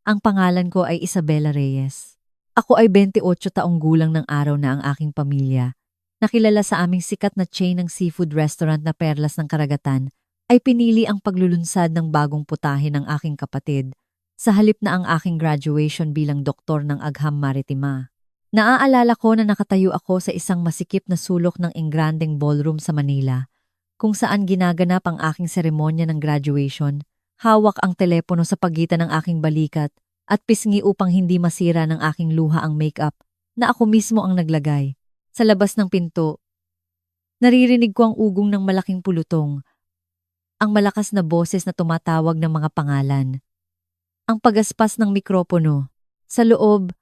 Ang pangalan ko ay Isabela Reyes. Ako ay 28 taong gulang ng araw na ang aking pamilya. Nakilala sa aming sikat na chain ng seafood restaurant na Perlas ng Karagatan, ay pinili ang paglulunsad ng bagong putahe ng aking kapatid sa halip na ang aking graduation bilang doktor ng Agham Maritima. Naaalala ko na nakatayo ako sa isang masikip na sulok ng Engrandeng Ballroom sa Manila, kung saan ginaganap ang aking seremonya ng graduation. Hawak ang telepono sa pagitan ng aking balikat at pisngi upang hindi masira ng aking luha ang makeup na ako mismo ang naglagay. Sa labas ng pinto, naririnig ko ang ugong ng malaking pulutong, ang malakas na boses na tumatawag ng mga pangalan, ang pagaspas ng mikropono. Sa loob,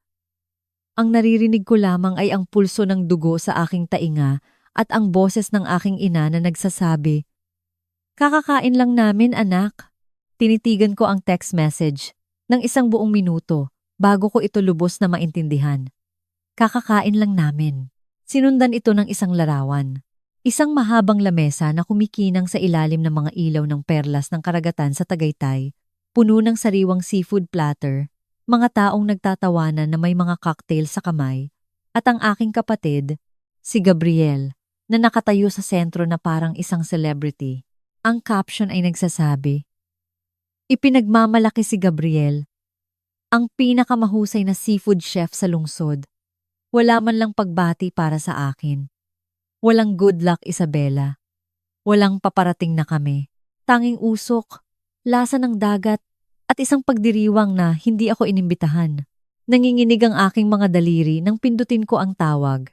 ang naririnig ko lamang ay ang pulso ng dugo sa aking tainga at ang boses ng aking ina na nagsasabi, "Kakakain lang namin, anak." Tinitigan ko ang text message ng isang buong minuto bago ko ito lubos na maintindihan. Kakakain lang namin. Sinundan ito ng isang larawan. Isang mahabang lamesa na kumikinang sa ilalim ng mga ilaw ng Perlas ng Karagatan sa Tagaytay, puno ng sariwang seafood platter, mga taong nagtatawanan na may mga cocktail sa kamay, at ang aking kapatid, si Gabriel, na nakatayo sa sentro na parang isang celebrity. Ang caption ay nagsasabi, "Ipinagmamalaki si Gabriel, ang pinakamahusay na seafood chef sa lungsod. Wala man lang pagbati para sa akin. Walang good luck, Isabela. Walang paparating na kami. Tanging usok, lasa ng dagat, at isang pagdiriwang na hindi ako inimbitahan." Nanginginig ang aking mga daliri nang pindutin ko ang tawag.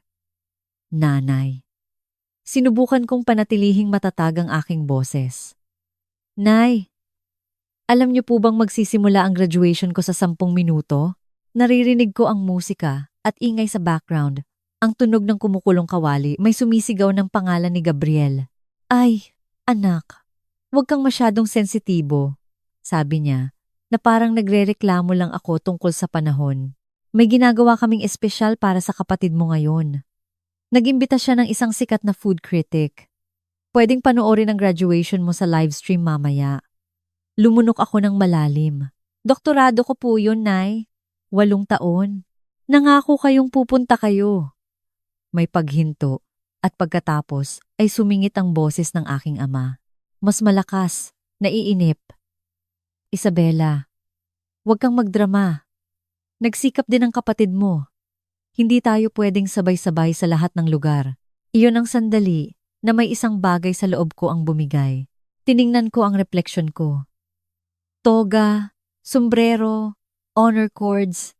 Nanay. Sinubukan kong panatilihing matatag ang aking boses. "Nay, alam niyo po bang magsisimula ang graduation ko sa 10 minuto?" Naririnig ko ang musika at ingay sa background. Ang tunog ng kumukulong kawali, may sumisigaw ng pangalan ni Gabriel. "Ay, anak, huwag kang masyadong sensitibo," sabi niya, na parang nagrereklamo lang ako tungkol sa panahon. "May ginagawa kaming espesyal para sa kapatid mo ngayon." Nag-imbita siya ng isang sikat na food critic. "Pwedeng panoorin ang graduation mo sa livestream mamaya." Lumunok ako ng malalim. "Doktorado ko po yun, Nay. 8 taon. Nangako kayong pupunta kayo." May paghinto at pagkatapos ay sumingit ang boses ng aking ama. Mas malakas, naiinip. "Isabela, huwag kang magdrama. Nagsikap din ang kapatid mo. Hindi tayo pwedeng sabay-sabay sa lahat ng lugar." Iyon ang sandali na may isang bagay sa loob ko ang bumigay. Tiningnan ko ang refleksyon ko. Toga, sombrero, honor cords.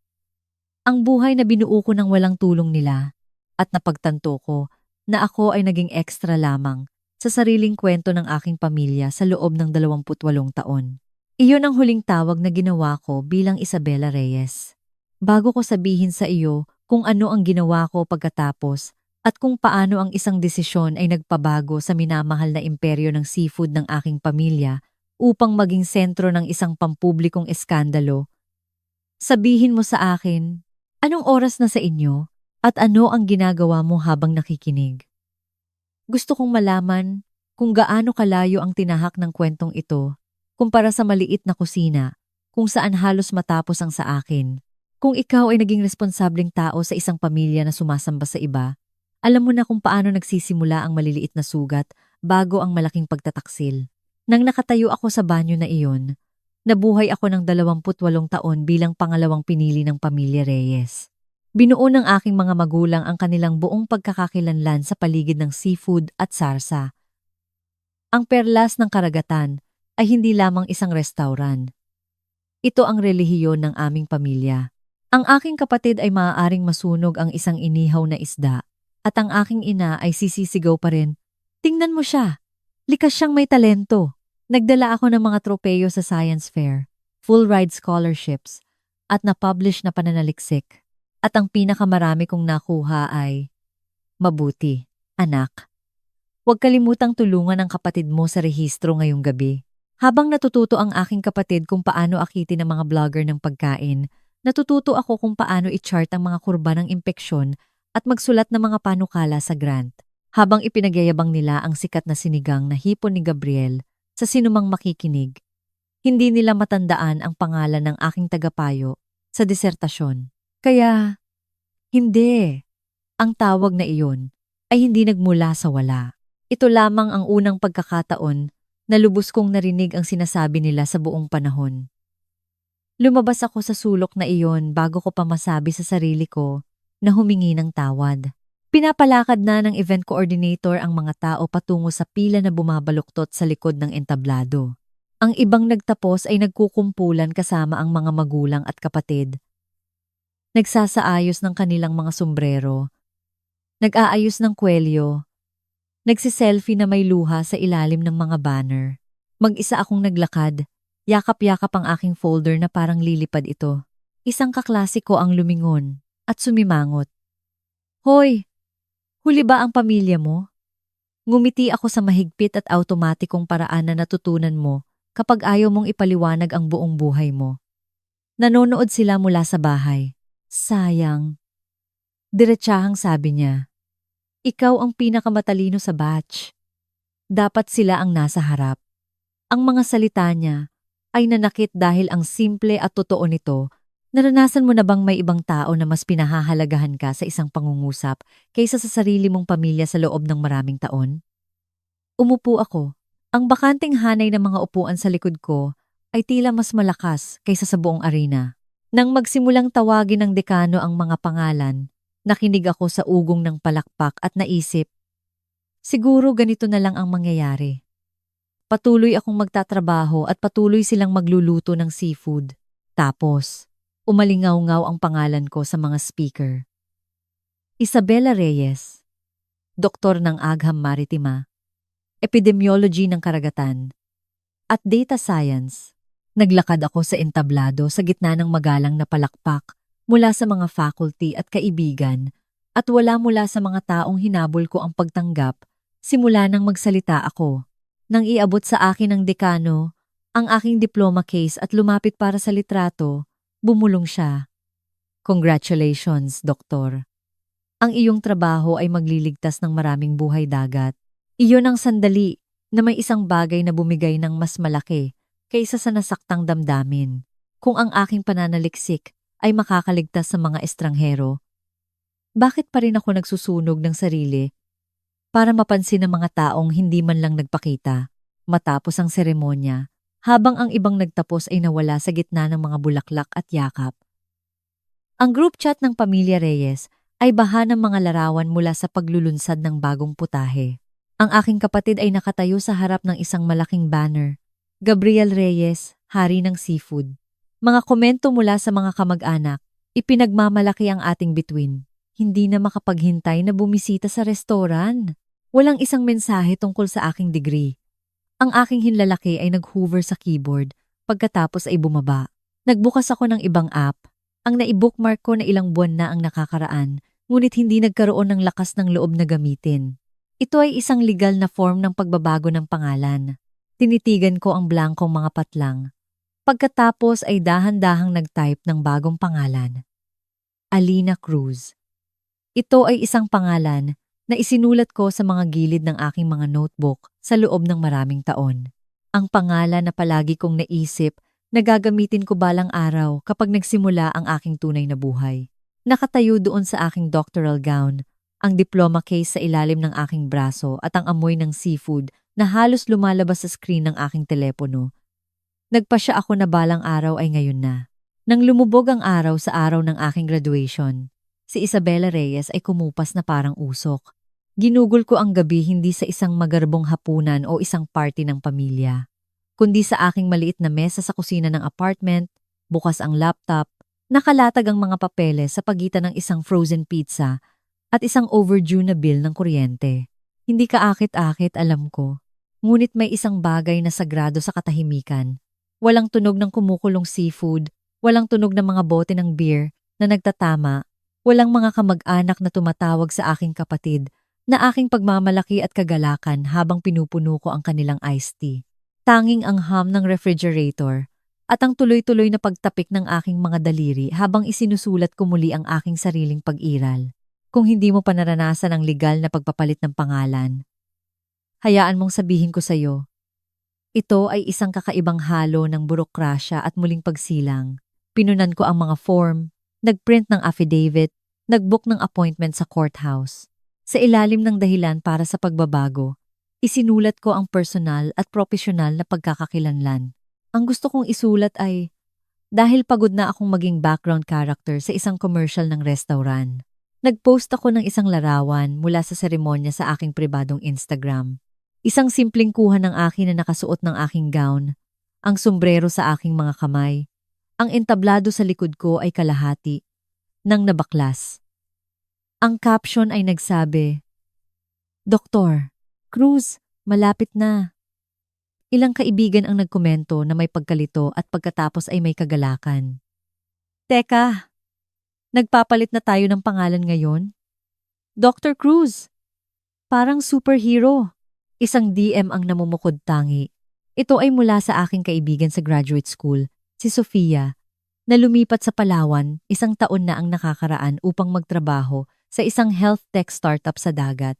Ang buhay na binuo ko ng walang tulong nila, at napagtanto ko na ako ay naging extra lamang sa sariling kwento ng aking pamilya sa loob ng 28 taon. Iyon ang huling tawag na ginawa ko bilang Isabela Reyes. Bago ko sabihin sa iyo kung ano ang ginawa ko pagkatapos at kung paano ang isang desisyon ay nagpabago sa minamahal na imperyo ng seafood ng aking pamilya upang maging sentro ng isang pampublikong eskandalo, sabihin mo sa akin, anong oras na sa inyo at ano ang ginagawa mo habang nakikinig? Gusto kong malaman kung gaano kalayo ang tinahak ng kwentong ito kumpara sa maliit na kusina kung saan halos matapos ang sa akin. Kung ikaw ay naging responsableng tao sa isang pamilya na sumasamba sa iba, alam mo na kung paano nagsisimula ang maliliit na sugat bago ang malaking pagtataksil. Nang nakatayo ako sa banyo na iyon, nabuhay ako ng 28 taon bilang pangalawang pinili ng pamilya Reyes. Binuo ng aking mga magulang ang kanilang buong pagkakakilanlan sa paligid ng seafood at sarsa. Ang Perlas ng Karagatan ay hindi lamang isang restaurant. Ito ang relihiyon ng aming pamilya. Ang aking kapatid ay maaaring masunog ang isang inihaw na isda, at ang aking ina ay sisisigaw pa rin, "Tingnan mo siya! Likas siyang may talento." Nagdala ako ng mga tropeyo sa science fair, full ride scholarships, at na-publish na pananaliksik. At ang pinakamarami kong nakuha ay, "Mabuti, anak. Huwag kalimutang tulungan ang kapatid mo sa rehistro ngayong gabi." Habang natututo ang aking kapatid kung paano akitin ang mga vlogger ng pagkain, natututo ako kung paano i-chart ang mga kurba ng impeksyon at magsulat ng mga panukala sa grant. Habang ipinagyayabang nila ang sikat na sinigang na hipon ni Gabriel sa sinumang makikinig, Hindi nila matandaan ang pangalan ng aking tagapayo sa disertasyon. Kaya, hindi. Ang tawag na iyon ay hindi nagmula sa wala. Ito lamang ang unang pagkakataon na lubos kong narinig ang sinasabi nila sa buong panahon. Lumabas ako sa sulok na iyon bago ko pa masabi sa sarili ko na humingi ng tawad. Pinapalakad na ng event coordinator ang mga tao patungo sa pila na bumabaluktot sa likod ng entablado. Ang ibang nagtapos ay nagkukumpulan kasama ang mga magulang at kapatid. Nagsasaayos ng kanilang mga sombrero, nag-aayos ng kwelyo, nagsiselfie na may luha sa ilalim ng mga banner. Mag-isa akong naglakad, yakap-yakap ang aking folder na parang lilipad ito. Isang kaklasiko ang lumingon at sumimangot. Hoy! Huli ba ang pamilya mo? Ngumiti ako sa mahigpit at automatikong paraan na natutunan mo kapag ayaw mong ipaliwanag ang buong buhay mo. Nanonood sila mula sa bahay. Sayang. Diretsahang sabi niya. Ikaw ang pinakamatalino sa batch. Dapat sila ang nasa harap. Ang mga salita niya ay nanakit dahil ang simple at totoo nito. Naranasan mo na bang may ibang tao na mas pinahahalagahan ka sa isang pangungusap kaysa sa sarili mong pamilya sa loob ng maraming taon? Umupo ako. Ang bakanting hanay ng mga upuan sa likod ko ay tila mas malakas kaysa sa buong arena. Nang magsimulang tawagin ng dekano ang mga pangalan, nakinig ako sa ugong ng palakpak at naisip, siguro ganito na lang ang mangyayari. Patuloy akong magtatrabaho at patuloy silang magluluto ng seafood. Tapos, umalingaw-ngaw ang pangalan ko sa mga speaker. Isabela Reyes, Doktor ng Agham Maritima, Epidemiology ng Karagatan, at Data Science. Naglakad ako sa entablado sa gitna ng magalang na palakpak mula sa mga faculty at kaibigan at wala mula sa mga taong hinabol ko ang pagtanggap simula nang magsalita ako. Nang iabot sa akin ng dekano ang aking diploma case at lumapit para sa litrato, bumulong siya. Congratulations, Doktor. Ang iyong trabaho ay magliligtas ng maraming buhay dagat. Iyon ang sandali na may isang bagay na bumigay ng mas malaki kaysa sa nasaktang damdamin. Kung ang aking pananaliksik ay makakaligtas sa mga estranghero, bakit pa rin ako nagsusunog ng sarili para mapansin ng mga taong hindi man lang nagpakita matapos ang seremonya habang ang ibang nagtapos ay nawala sa gitna ng mga bulaklak at yakap? Ang group chat ng Pamilya Reyes ay baha ng mga larawan mula sa paglulunsad ng bagong putahe. Ang aking kapatid ay nakatayo sa harap ng isang malaking banner. Gabriel Reyes, Hari ng Seafood. Mga komento mula sa mga kamag-anak, ipinagmamalaki ang ating bituin. Hindi na makapaghintay na bumisita sa restoran. Walang isang mensahe tungkol sa aking degree. Ang aking hinlalaki ay nag-hover sa keyboard, pagkatapos ay bumaba. Nagbukas ako ng ibang app. Ang naibookmark ko na ilang buwan na ang nakakaraan, ngunit hindi nagkaroon ng lakas ng loob na gamitin. Ito ay isang legal na form ng pagbabago ng pangalan. Tinitigan ko ang blankong mga patlang. Pagkatapos ay dahan-dahang nag-type ng bagong pangalan. Alina Cruz. Ito ay isang pangalan na isinulat ko sa mga gilid ng aking mga notebook sa loob ng maraming taon. Ang pangalan na palagi kong naisip na gagamitin ko balang araw kapag nagsimula ang aking tunay na buhay. Nakatayo doon sa aking doctoral gown, ang diploma case sa ilalim ng aking braso at ang amoy ng seafood na halos lumalabas sa screen ng aking telepono. Nagpasya ako na balang araw ay ngayon na. Nang lumubog ang araw sa araw ng aking graduation, si Isabela Reyes ay kumupas na parang usok. Ginugol ko ang gabi hindi sa isang magarbong hapunan o isang party ng pamilya, kundi sa aking maliit na mesa sa kusina ng apartment, bukas ang laptop, nakalatag ang mga papeles sa pagitan ng isang frozen pizza at isang overdue na bill ng kuryente. Hindi kaakit-akit, alam ko. Ngunit may isang bagay na sagrado sa katahimikan. Walang tunog ng kumukulong seafood, walang tunog ng mga bote ng beer na nagtatama, walang mga kamag-anak na tumatawag sa aking kapatid na aking pagmamalaki at kagalakan habang pinupuno ko ang kanilang iced tea. Tanging ang hum ng refrigerator at ang tuloy-tuloy na pagtapik ng aking mga daliri habang isinusulat ko muli ang aking sariling pag-iral. Kung hindi mo pa naranasan ang legal na pagpapalit ng pangalan, hayaan mong sabihin ko sa'yo, Ito ay isang kakaibang halo ng burokrasya at muling pagsilang. Pinunan ko ang mga form, nagprint ng affidavit, nagbook ng appointment sa courthouse. Sa ilalim ng dahilan para sa pagbabago, isinulat ko ang personal at profesional na pagkakakilanlan. Ang gusto kong isulat ay, dahil pagod na akong maging background character sa isang commercial ng restaurant. Nag-post ako ng isang larawan mula sa seremonya sa aking pribadong Instagram. Isang simpleng kuha ng akin na nakasuot ng aking gown, ang sombrero sa aking mga kamay, ang entablado sa likod ko ay kalahati ng nabaklas. Ang caption ay nagsabi, Doktor, Cruz, malapit na. Ilang kaibigan ang nagkomento na may pagkalito at pagkatapos ay may kagalakan. Teka, nagpapalit na tayo ng pangalan ngayon? Dr. Cruz, parang superhero. Isang DM ang namumukod tangi. Ito ay mula sa aking kaibigan sa graduate school, si Sofia, na lumipat sa Palawan 1 taon na ang nakakaraan upang magtrabaho sa isang health tech startup sa dagat.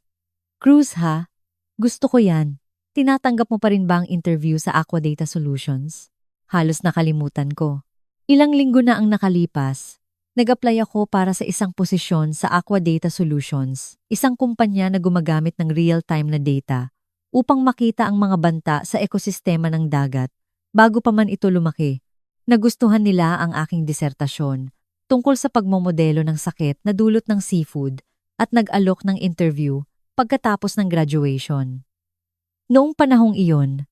Cruz ha? Gusto ko yan. Tinatanggap mo pa rin ba ang interview sa Aqua Data Solutions? Halos nakalimutan ko. Ilang linggo na ang nakalipas. Nag-apply ako para sa isang posisyon sa Aqua Data Solutions, isang kumpanya na gumagamit ng real-time na data upang makita ang mga banta sa ekosistema ng dagat bago pa man ito lumaki. Nagustuhan nila ang aking disertasyon tungkol sa pagmomodelo ng sakit na dulot ng seafood at nag-alok ng interview pagkatapos ng graduation. Noong panahong iyon,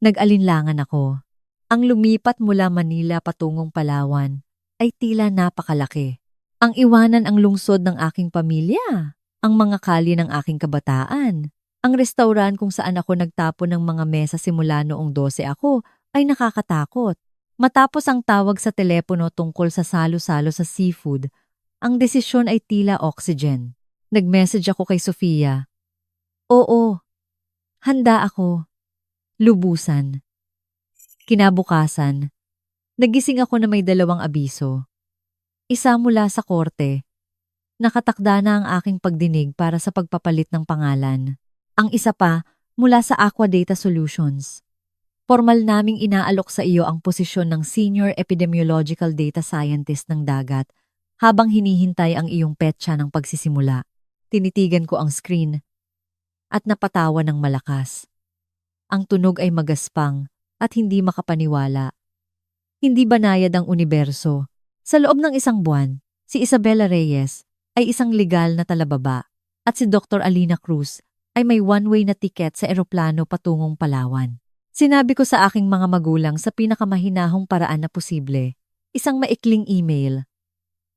nag-alinlangan ako. Ang lumipat mula Manila patungong Palawan ay tila napakalaki. Ang iwanan ang lungsod ng aking pamilya, ang mga kalye ng aking kabataan. Ang restaurant kung saan ako nagtapon ng mga mesa simula noong 12 ako ay nakakatakot. Matapos ang tawag sa telepono tungkol sa salo-salo sa seafood, ang desisyon ay tila oxygen. Nag-message ako kay Sofia. Oo, handa ako. Lubusan. Kinabukasan, nagising ako na may 2 abiso. Isa mula sa korte. Nakatakda na ang aking pagdinig para sa pagpapalit ng pangalan. Ang isa pa mula sa Aqua Data Solutions. Formal naming inaalok sa iyo ang posisyon ng Senior Epidemiological Data Scientist ng dagat habang hinihintay ang iyong petsa ng pagsisimula. Tinitigan ko ang screen at napatawa ng malakas. Ang tunog ay magaspang at hindi makapaniwala. Hindi banayad ang universo. Sa loob ng 1 buwan, si Isabela Reyes ay isang legal na talababa at si Dr. Alina Cruz ay may one-way na tiket sa eroplano patungong Palawan. Sinabi ko sa aking mga magulang sa pinakamahinahong paraan na posible. Isang maikling email.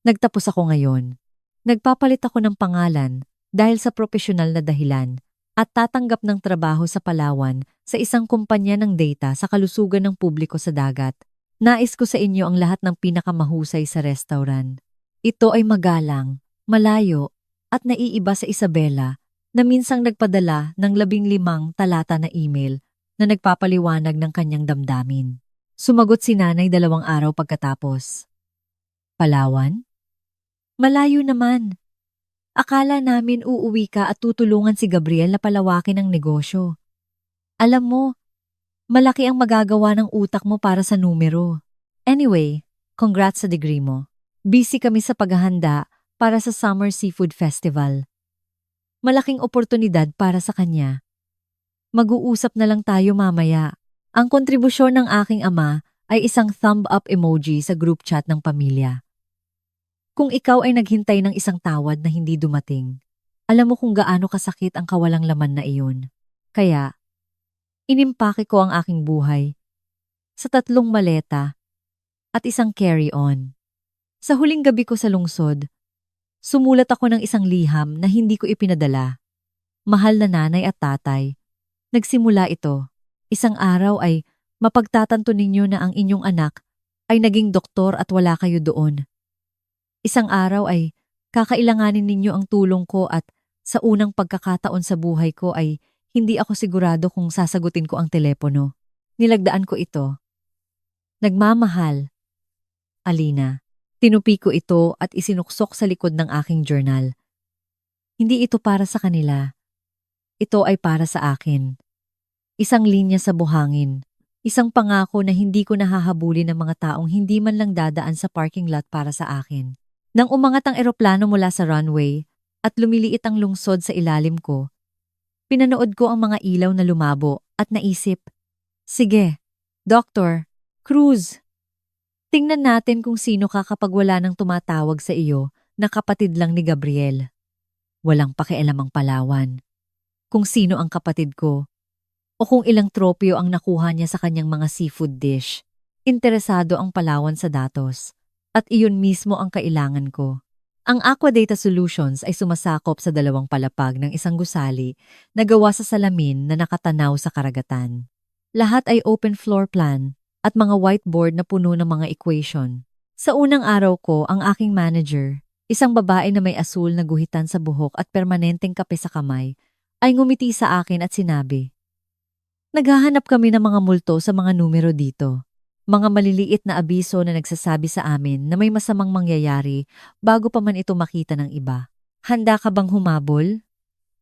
Nagtapos ako ngayon. Nagpapalit ako ng pangalan dahil sa profesional na dahilan at tatanggap ng trabaho sa Palawan sa isang kumpanya ng data sa kalusugan ng publiko sa dagat. Nais ko sa inyo ang lahat ng pinakamahusay sa restaurant. Ito ay magalang, malayo, at naiiba sa Isabela na minsang nagpadala ng 15 talata na email na nagpapaliwanag ng kanyang damdamin. Sumagot si nanay 2 araw pagkatapos. Palawan? Malayo naman. Akala namin uuwi ka at tutulungan si Gabriel na palawakin ang negosyo. Alam mo, malaki ang magagawa ng utak mo para sa numero. Anyway, congrats sa degree mo. Busy kami sa paghahanda para sa Summer Seafood Festival. Malaking oportunidad para sa kanya. Mag-uusap na lang tayo mamaya. Ang kontribusyon ng aking ama ay isang thumb up emoji sa group chat ng pamilya. Kung ikaw ay naghintay ng isang tawad na hindi dumating, alam mo kung gaano kasakit ang kawalang laman na iyon. Kaya, inimpake ko ang aking buhay sa 3 maleta at isang carry-on. Sa huling gabi ko sa lungsod, sumulat ako ng isang liham na hindi ko ipinadala. Mahal na nanay at tatay, nagsimula ito. Isang araw ay mapagtatanto ninyo na ang inyong anak ay naging doktor at wala kayo doon. Isang araw ay kakailanganin ninyo ang tulong ko at sa unang pagkakataon sa buhay ko ay hindi ako sigurado kung sasagutin ko ang telepono. Nilagdaan ko ito. Nagmamahal. Alina. Tinupi ko ito at isinuksok sa likod ng aking journal. Hindi ito para sa kanila. Ito ay para sa akin. Isang linya sa buhangin. Isang pangako na hindi ko nahahabulin ng mga taong hindi man lang dadaan sa parking lot para sa akin. Nang umangat ang eroplano mula sa runway at lumiliit ang lungsod sa ilalim ko, pinanood ko ang mga ilaw na lumabo at naisip, sige, Doctor, Cruz, tingnan natin kung sino ka kapag wala nang tumatawag sa iyo na kapatid lang ni Gabriel. Walang pakialam ang Palawan. Kung sino ang kapatid ko o kung ilang tropyo ang nakuha niya sa kanyang mga seafood dish. Interesado ang Palawan sa datos. At iyon mismo ang kailangan ko. Ang Aqua Data Solutions ay sumasakop sa 2 palapag ng isang gusali na gawa sa salamin na nakatanaw sa karagatan. Lahat ay open floor plan at mga whiteboard na puno ng mga equation. Sa unang araw ko, ang aking manager, isang babae na may asul na guhitan sa buhok at permanenteng kape sa kamay, ay ngumiti sa akin at sinabi, "Naghahanap kami ng mga multo sa mga numero dito. Mga maliliit na abiso na nagsasabi sa amin na may masamang mangyayari bago pa man ito makita ng iba. Handa ka bang humabol?"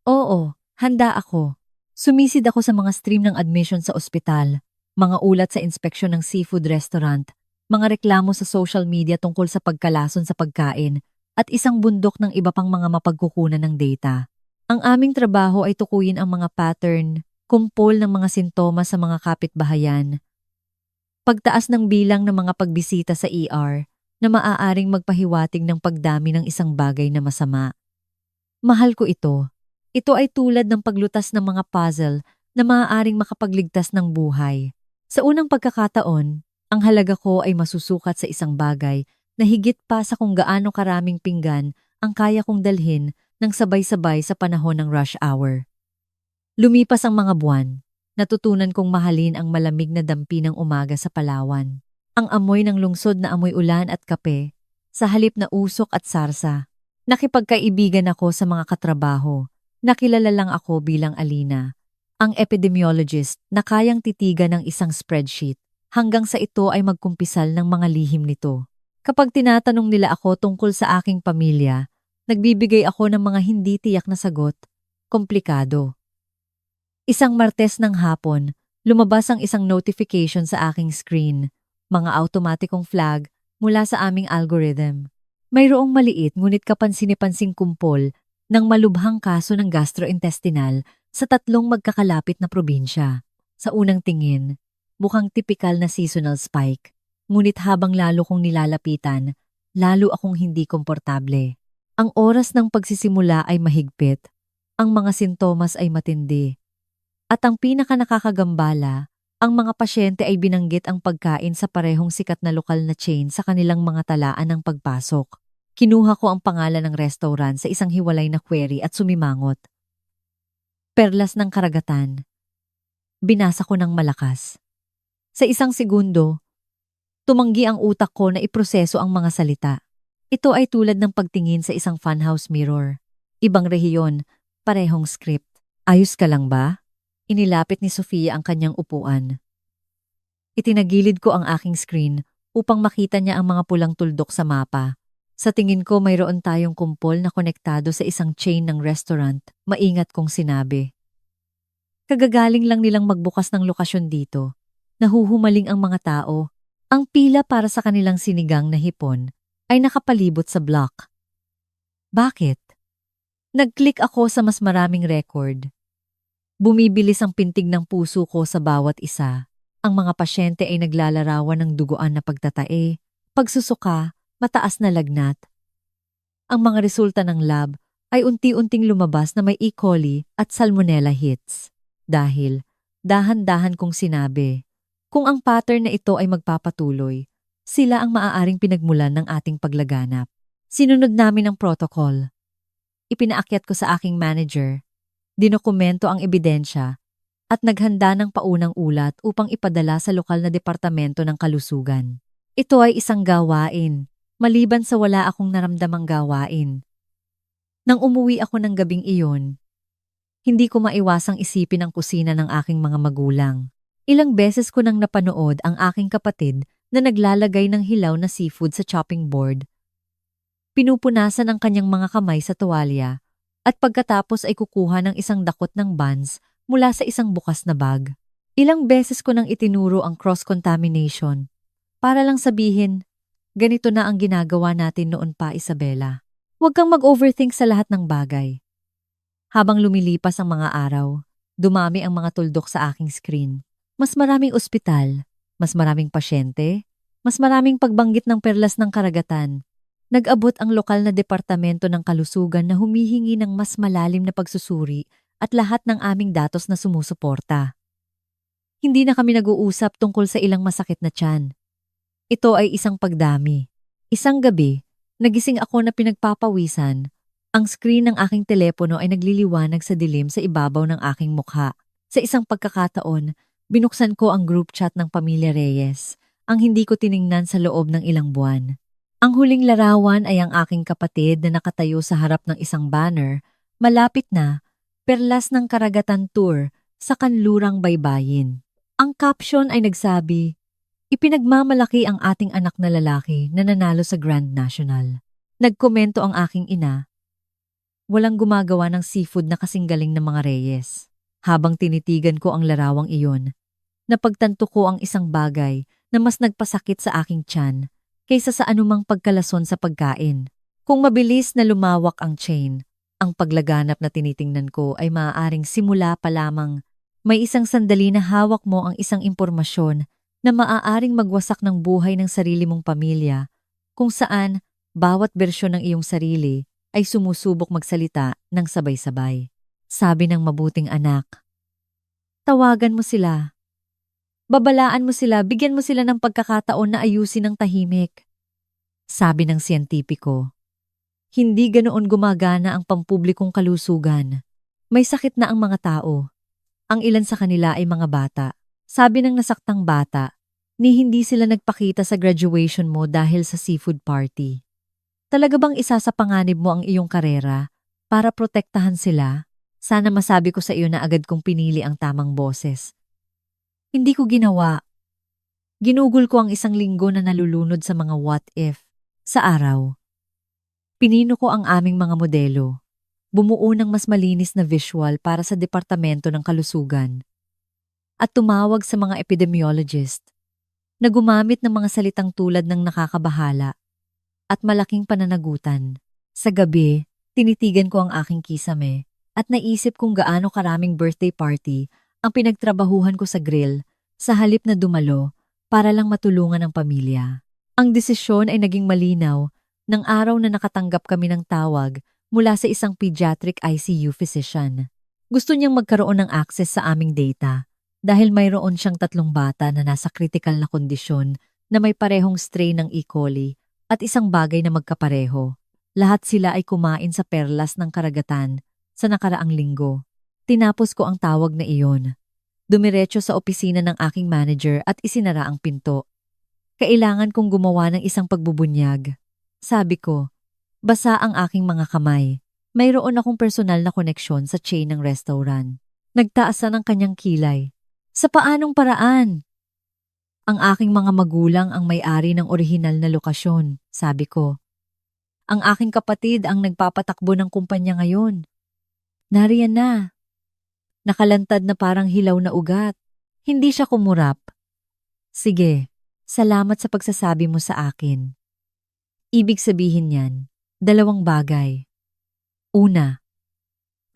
Oo, handa ako. Sumisid ako sa mga stream ng admission sa ospital, mga ulat sa inspeksyon ng seafood restaurant, mga reklamo sa social media tungkol sa pagkalason sa pagkain, at isang bundok ng iba pang mga mapagkukunan ng data. Ang aming trabaho ay tukuyin ang mga pattern, kumpol ng mga sintomas sa mga kapitbahayan, pagtaas ng bilang ng mga pagbisita sa ER na maaaring magpahiwatig ng pagdami ng isang bagay na masama. Mahal ko ito. Ito ay tulad ng paglutas ng mga puzzle na maaaring makapagligtas ng buhay. Sa unang pagkakataon, ang halaga ko ay masusukat sa isang bagay na higit pa sa kung gaano karaming pinggan ang kaya kong dalhin ng sabay-sabay sa panahon ng rush hour. Lumipas ang mga buwan. Natutunan kong mahalin ang malamig na dampi ng umaga sa Palawan. Ang amoy ng lungsod na amoy ulan at kape, sa halip na usok at sarsa. Nakipagkaibigan ako sa mga katrabaho. Nakilala lang ako bilang Alina, ang epidemiologist na kayang titigan ng isang spreadsheet hanggang sa ito ay magkumpisal ng mga lihim nito. Kapag tinatanong nila ako tungkol sa aking pamilya, nagbibigay ako ng mga hindi tiyak na sagot. Komplikado. Isang Martes ng hapon, lumabas ang isang notification sa aking screen, mga automatikong flag mula sa aming algorithm. Mayroong maliit ngunit kapansin-pansing kumpol ng malubhang kaso ng gastrointestinal sa 3 magkakalapit na probinsya. Sa unang tingin, mukhang tipikal na seasonal spike. Ngunit habang lalo kong nilalapitan, lalo akong hindi komportable. Ang oras ng pagsisimula ay mahigpit. Ang mga sintomas ay matindi. At ang pinaka-nakakagambala, ang mga pasyente ay binanggit ang pagkain sa parehong sikat na lokal na chain sa kanilang mga talaan ng pagpasok. Kinuha ko ang pangalan ng restaurant sa isang hiwalay na query at sumimangot. Perlas ng Karagatan. Binasa ko ng malakas. Sa isang segundo, tumanggi ang utak ko na iproseso ang mga salita. Ito ay tulad ng pagtingin sa isang funhouse mirror. Ibang rehiyon, parehong script. Ayos ka lang ba? Inilapit ni Sofia ang kanyang upuan. Itinagilid ko ang aking screen upang makita niya ang mga pulang tuldok sa mapa. Sa tingin ko mayroon tayong kumpol na konektado sa isang chain ng restaurant, maingat kong sinabi. Kagagaling lang nilang magbukas ng lokasyon dito. Nahuhumaling ang mga tao. Ang pila para sa kanilang sinigang na hipon ay nakapalibot sa block. Bakit? Nag-click ako sa mas maraming record. Bumibilis ang pintig ng puso ko sa bawat isa. Ang mga pasyente ay naglalarawan ng duguan na pagtatae, pagsusuka, mataas na lagnat. Ang mga resulta ng lab ay unti-unting lumabas na may E. coli at salmonella hits. Dahil, dahan-dahan kong sinabi, kung ang pattern na ito ay magpapatuloy, sila ang maaaring pinagmulan ng ating paglaganap. Sinunod namin ang protocol. Ipinaakyat ko sa aking manager. Dinokumento ang ebidensya at naghanda ng paunang ulat upang ipadala sa lokal na departamento ng kalusugan. Ito ay isang gawain, maliban sa wala akong naramdamang gawain. Nang umuwi ako ng gabing iyon, hindi ko maiwasang isipin ang kusina ng aking mga magulang. Ilang beses ko nang napanood ang aking kapatid na naglalagay ng hilaw na seafood sa chopping board. Pinupunasan ang kanyang mga kamay sa tuwalya at pagkatapos ay kukuha ng isang dakot ng buns mula sa isang bukas na bag. Ilang beses ko nang itinuro ang cross-contamination para lang sabihin, ganito na ang ginagawa natin noon pa, Isabela. Huwag kang mag-overthink sa lahat ng bagay. Habang lumilipas ang mga araw, dumami ang mga tuldok sa aking screen. Mas maraming ospital, mas maraming pasyente, mas maraming pagbanggit ng perlas ng karagatan. Nag-abot ang lokal na departamento ng kalusugan na humihingi ng mas malalim na pagsusuri at lahat ng aming datos na sumusuporta. Hindi na kami nag-uusap tungkol sa ilang masakit na tiyan. Ito ay isang pagdami. Isang gabi, nagising ako na pinagpapawisan. Ang screen ng aking telepono ay nagliliwanag sa dilim sa ibabaw ng aking mukha. Sa isang pagkakataon, binuksan ko ang group chat ng Pamilya Reyes, ang hindi ko tiningnan sa loob ng ilang buwan. Ang huling larawan ay ang aking kapatid na nakatayo sa harap ng isang banner, malapit na, Perlas ng Karagatan Tour sa Kanlurang Baybayin. Ang caption ay nagsabi, "Ipinagmamalaki ang ating anak na lalaki na nanalo sa Grand National." Nagkomento ang aking ina, "Walang gumagawa ng seafood na kasing galing ng mga Reyes." Habang tinitigan ko ang larawang iyon, napagtanto ko ang isang bagay na mas nagpasakit sa aking tiyan kaysa sa anumang pagkalason sa pagkain. Kung mabilis na lumawak ang chain, ang paglaganap na tinitingnan ko ay maaaring simula pa lamang. May isang sandali na hawak mo ang isang impormasyon na maaaring magwasak ng buhay ng sarili mong pamilya, kung saan bawat bersyon ng iyong sarili ay sumusubok magsalita ng sabay-sabay. Sabi ng mabuting anak, tawagan mo sila. Babalaan mo sila, bigyan mo sila ng pagkakataon na ayusin ang tahimik. Sabi ng siyentipiko, hindi ganoon gumagana ang pampublikong kalusugan. May sakit na ang mga tao. Ang ilan sa kanila ay mga bata. Sabi ng nasaktang bata, ni hindi sila nagpakita sa graduation mo dahil sa seafood party. Talaga bang isa sa panganib mo ang iyong karera para protektahan sila? Sana masabi ko sa iyo na agad kong pinili ang tamang boses. Hindi ko ginawa. Ginugol ko ang isang linggo na nalulunod sa mga what if. Sa araw, pinino ko ang aming mga modelo. Bumuo ng mas malinis na visual para sa Departamento ng Kalusugan. At tumawag sa mga epidemiologist na gumamit ng mga salitang tulad ng nakakabahala at malaking pananagutan. Sa gabi, tinitigan ko ang aking kisame at naisip kung gaano karaming birthday party ang pinagtrabahuhan ko sa grill sa halip na dumalo para lang matulungan ang pamilya. Ang desisyon ay naging malinaw ng araw na nakatanggap kami ng tawag mula sa isang pediatric ICU physician. Gusto niyang magkaroon ng access sa aming data dahil mayroon siyang 3 bata na nasa critical na kondisyon na may parehong strain ng E. coli at isang bagay na magkapareho. Lahat sila ay kumain sa perlas ng karagatan sa nakaraang linggo. Tinapos ko ang tawag na iyon. Dumiretso sa opisina ng aking manager at isinara ang pinto. Kailangan kong gumawa ng isang pagbubunyag. Sabi ko, basa ang aking mga kamay. Mayroon akong personal na koneksyon sa chain ng restaurant. Nagtaasan ang kanyang kilay. Sa paanong paraan? Ang aking mga magulang ang may-ari ng orihinal na lokasyon, sabi ko. Ang aking kapatid ang nagpapatakbo ng kumpanya ngayon. Nariyan na. Nakalantad na parang hilaw na ugat. Hindi siya kumurap. Sige, salamat sa pagsasabi mo sa akin. Ibig sabihin yan, 2 bagay. Una,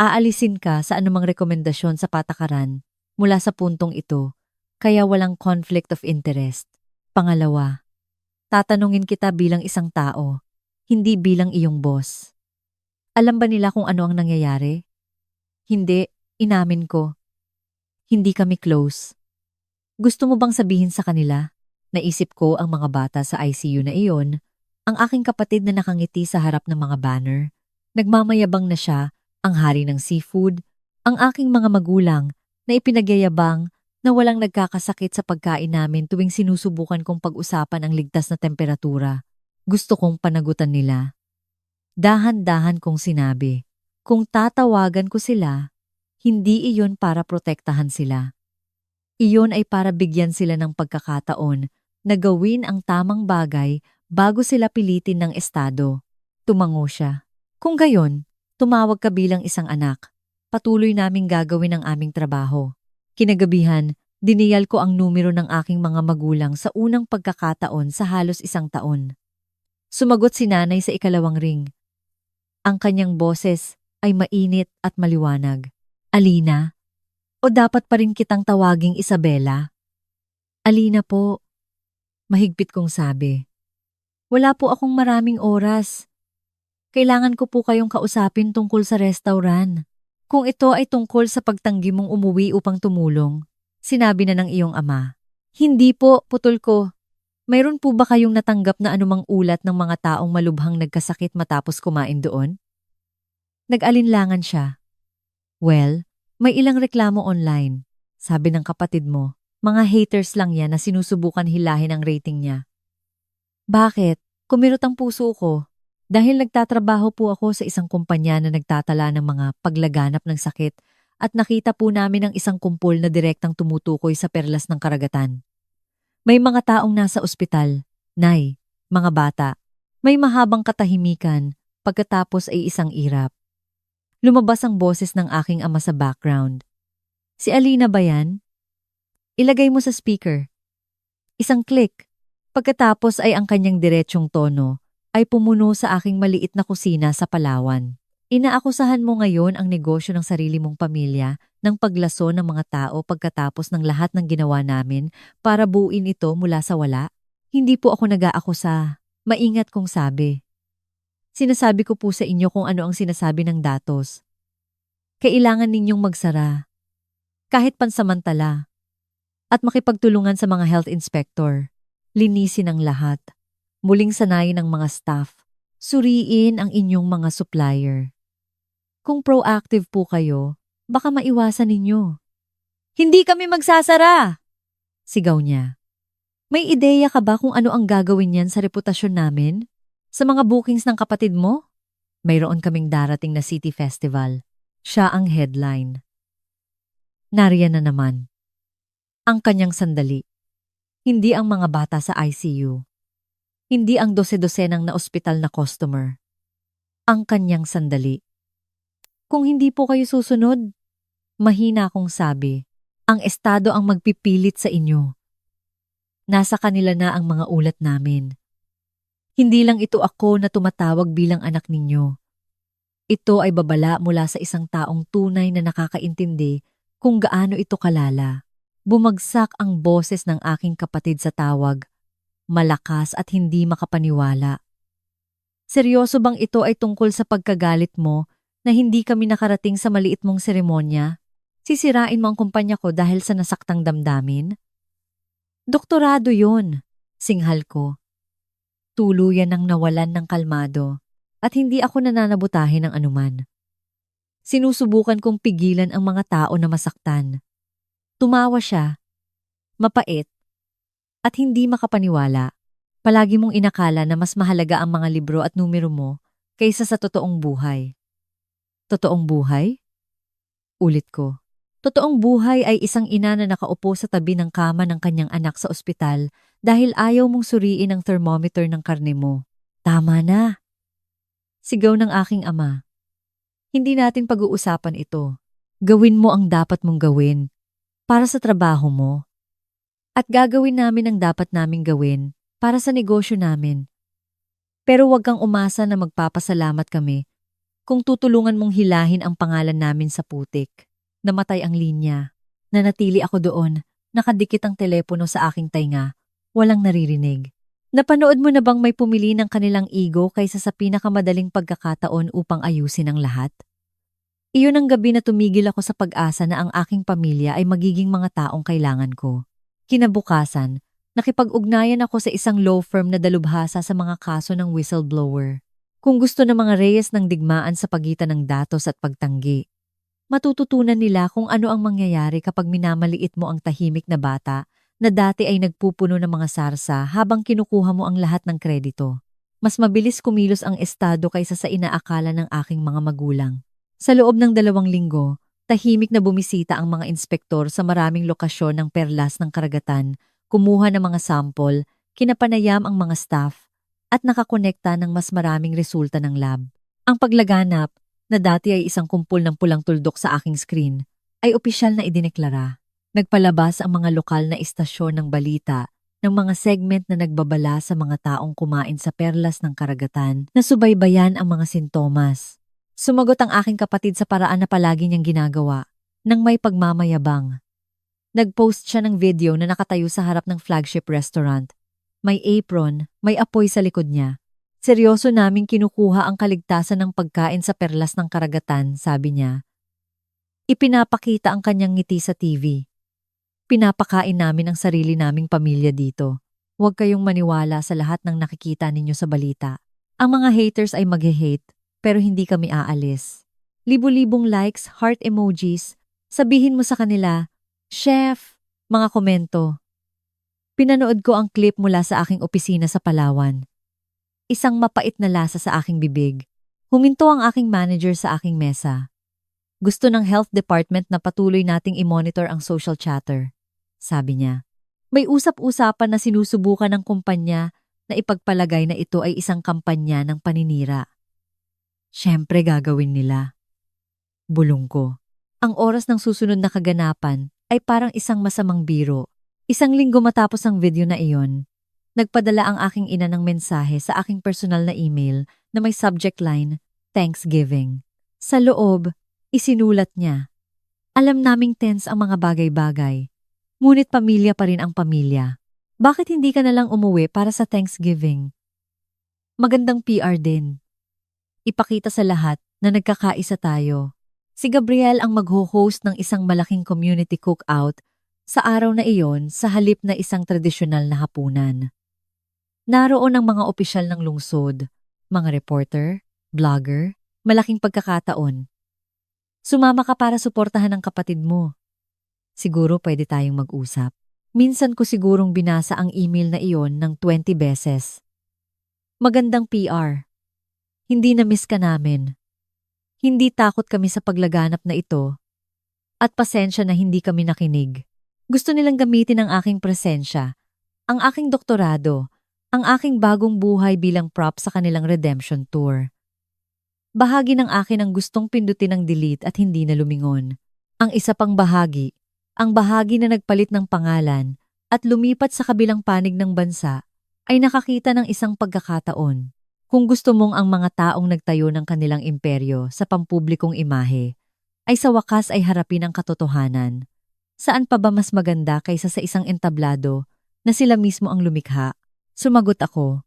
aalisin ka sa anumang rekomendasyon sa patakaran mula sa puntong ito, kaya walang conflict of interest. Pangalawa, tatanungin kita bilang isang tao, hindi bilang iyong boss. Alam ba nila kung ano ang nangyayari? Hindi, inamin ko. Hindi kami close. Gusto mo bang sabihin sa kanila? Naisip ko ang mga bata sa ICU na iyon, ang aking kapatid na nakangiti sa harap ng mga banner. Nagmamayabang na siya, ang hari ng seafood, ang aking mga magulang na ipinagyayabang na walang nagkakasakit sa pagkain namin tuwing sinusubukan kong pag-usapan ang ligtas na temperatura. Gusto kong panagutan nila. Dahan-dahan kong sinabi, kung tatawagan ko sila, hindi iyon para protektahan sila. Iyon ay para bigyan sila ng pagkakataon na gawin ang tamang bagay bago sila pilitin ng estado. Tumango siya. Kung gayon, tumawag ka bilang isang anak. Patuloy naming gagawin ang aming trabaho. Kinagabihan, Diniyal ko ang numero ng aking mga magulang sa unang pagkakataon sa halos 1 taon. Sumagot si nanay sa ikalawang ring. Ang kanyang boses ay mainit at maliwanag. Alina, o dapat pa rin kitang tawaging Isabela? Alina po, mahigpit kong sabi. Wala po akong maraming oras. Kailangan ko po kayong kausapin tungkol sa restaurant. Kung ito ay tungkol sa pagtanggi mong umuwi upang tumulong, sinabi na ng iyong ama. Hindi po, putol ko. Mayroon po ba kayong natanggap na anumang ulat ng mga taong malubhang nagkasakit matapos kumain doon? Nag-alinlangan siya. Well, may ilang reklamo online. Sabi ng kapatid mo, mga haters lang yan na sinusubukan hilahin ang rating niya. Bakit? Kumirot ang puso ko. Dahil nagtatrabaho po ako sa isang kumpanya na nagtatala ng mga paglaganap ng sakit at nakita po namin ang isang kumpol na direktang tumutukoy sa perlas ng karagatan. May mga taong nasa ospital, nay, mga bata. May mahabang katahimikan, pagkatapos ay isang irap. Lumabas ang boses ng aking ama sa background. Si Alina ba yan? Ilagay mo sa speaker. Isang click. Pagkatapos ay ang kanyang diretsyong tono ay pumuno sa aking maliit na kusina sa Palawan. Inaakusahan mo ngayon ang negosyo ng sarili mong pamilya ng paglaso ng mga tao pagkatapos ng lahat ng ginawa namin para buuin ito mula sa wala? Hindi po ako nag-aakusa. Maingat kong sabi. Sinasabi ko po sa inyo kung ano ang sinasabi ng datos. Kailangan ninyong magsara. Kahit pansamantala. At makipagtulungan sa mga health inspector. Linisin ang lahat. Muling sanayin ang mga staff. Suriin ang inyong mga supplier. Kung proactive po kayo, baka maiwasan ninyo. Hindi kami magsasara! Sigaw niya. May ideya ka ba kung ano ang gagawin niyan sa reputasyon namin? Sa mga bookings ng kapatid mo? Mayroon kaming darating na city festival. Siya ang headline. Nariyan na naman. Ang kanyang sandali. Hindi ang mga bata sa ICU. Hindi ang dose-dosenang na ospital na customer. Ang kanyang sandali. Kung hindi po kayo susunod, mahina akong sabi, ang estado ang magpipilit sa inyo. Nasa kanila na ang mga ulat namin. Hindi lang ito ako na tumatawag bilang anak ninyo. Ito ay babala mula sa isang taong tunay na nakakaintindi kung gaano ito kalala. Bumagsak ang boses ng aking kapatid sa tawag. Malakas at hindi makapaniwala. Seryoso bang ito ay tungkol sa pagkagalit mo na hindi kami nakarating sa maliit mong seremonya? Sisirain mo ang kumpanya ko dahil sa nasaktang damdamin? Doktorado yun, singhal ko. Tuluyan ng nawalan ng kalmado at hindi ako nananabutahin ng anuman. Sinusubukan kong pigilan ang mga tao na masaktan. Tumawa siya. Mapait. At hindi makapaniwala, palagi mong inakala na mas mahalaga ang mga libro at numero mo kaysa sa totoong buhay. Totoong buhay? Ulit ko. Totoong buhay ay isang ina na nakaupo sa tabi ng kama ng kanyang anak sa ospital dahil ayaw mong suriin ang thermometer ng karne mo. Tama na. Sigaw ng aking ama. Hindi natin pag-uusapan ito. Gawin mo ang dapat mong gawin para sa trabaho mo. At gagawin namin ang dapat naming gawin para sa negosyo namin. Pero huwag kang umasa na magpapasalamat kami kung tutulungan mong hilahin ang pangalan namin sa putik. Namatay ang linya. Nanatili ako doon, nakadikit ang telepono sa aking tainga. Walang naririnig. Napanood mo na bang may pumili ng kanilang ego kaysa sa pinakamadaling pagkakataon upang ayusin ang lahat? Iyon ang gabi na tumigil ako sa pag-asa na ang aking pamilya ay magiging mga taong kailangan ko. Kinabukasan, nakipag-ugnayan ako sa isang law firm na dalubhasa sa mga kaso ng whistleblower. Kung gusto ng mga reyes ng digmaan sa pagitan ng datos at pagtanggi, matututunan nila kung ano ang mangyayari kapag minamaliit mo ang tahimik na bata na dati ay nagpupuno ng mga sarsa habang kinukuha mo ang lahat ng kredito. Mas mabilis kumilos ang estado kaysa sa inaakala ng aking mga magulang. Sa loob ng 2 linggo, tahimik na bumisita ang mga inspektor sa maraming lokasyon ng perlas ng karagatan, kumuha ng mga sample, kinapanayam ang mga staff, at nakakonekta ng mas maraming resulta ng lab. Ang paglaganap, na dati ay isang kumpul ng pulang tuldok sa aking screen, ay opisyal na idineklara. Nagpalabas ang mga lokal na istasyon ng balita ng mga segment na nagbabala sa mga taong kumain sa perlas ng karagatan na subaybayan ang mga sintomas. Sumagot ang aking kapatid sa paraan na palagi niyang ginagawa, nang may pagmamayabang. Nag-post siya ng video na nakatayo sa harap ng flagship restaurant. May apron, may apoy sa likod niya. Seryoso naming kinukuha ang kaligtasan ng pagkain sa perlas ng karagatan, sabi niya. Ipinapakita ang kanyang ngiti sa TV. Pinapakain namin ang sarili naming pamilya dito. Huwag kayong maniwala sa lahat ng nakikita ninyo sa balita. Ang mga haters ay mag-hate, pero hindi kami aalis. Libu-libong likes, heart emojis. Sabihin mo sa kanila, Chef, mga komento. Pinanood ko ang clip mula sa aking opisina sa Palawan. Isang mapait na lasa sa aking bibig. Huminto ang aking manager sa aking mesa. Gusto ng health department na patuloy nating i-monitor ang social chatter. Sabi niya, may usap-usapan na sinusubukan ng kumpanya na ipagpalagay na ito ay isang kampanya ng paninira. Siyempre gagawin nila. Bulong ko. Ang oras ng susunod na kaganapan ay parang isang masamang biro. Isang linggo matapos ang video na iyon, nagpadala ang aking ina ng mensahe sa aking personal na email na may subject line, Thanksgiving. Sa loob, isinulat niya, alam naming tense ang mga bagay-bagay. Ngunit pamilya pa rin ang pamilya. Bakit hindi ka nalang umuwi para sa Thanksgiving? Magandang PR din. Ipakita sa lahat na nagkakaisa tayo. Si Gabriel ang magho-host ng isang malaking community cookout sa araw na iyon sa halip na isang tradisyonal na hapunan. Naroon ang mga opisyal ng lungsod, mga reporter, blogger, malaking pagkakataon. Sumama ka para suportahan ang kapatid mo. Siguro pwede tayong mag-usap. Minsan ko sigurong binasa ang email na iyon ng 20 beses. Magandang PR. Hindi na-miss ka namin. Hindi takot kami sa paglaganap na ito. At pasensya na hindi kami nakinig. Gusto nilang gamitin ang aking presensya, ang aking doktorado, ang aking bagong buhay bilang prop sa kanilang redemption tour. Bahagi ng akin ang gustong pindutin ng delete at hindi na lumingon. Ang isa pang bahagi, ang bahagi na nagpalit ng pangalan at lumipat sa kabilang panig ng bansa, ay nakakita ng isang pagkakataon. Kung gusto mong ang mga taong nagtayo ng kanilang imperyo sa pampublikong imahe, ay sa wakas ay harapin ang katotohanan. Saan pa ba mas maganda kaysa sa isang entablado na sila mismo ang lumikha? Sumagot ako.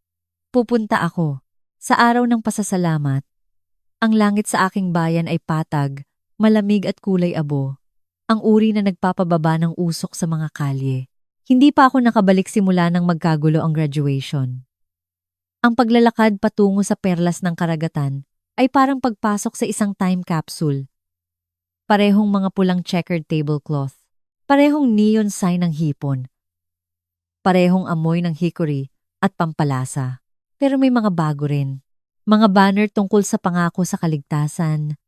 Pupunta ako. Sa araw ng pasasalamat. Ang langit sa aking bayan ay patag, malamig at kulay abo. Ang uri na nagpapababa ng usok sa mga kalye. Hindi pa ako nakabalik simula nang magkagulo ang graduation. Ang paglalakad patungo sa perlas ng karagatan ay parang pagpasok sa isang time capsule. Parehong mga pulang checkered tablecloth. Parehong neon sign ng hipon. Parehong amoy ng hickory at pampalasa. Pero may mga bago rin. Mga banner tungkol sa pangako sa kaligtasan.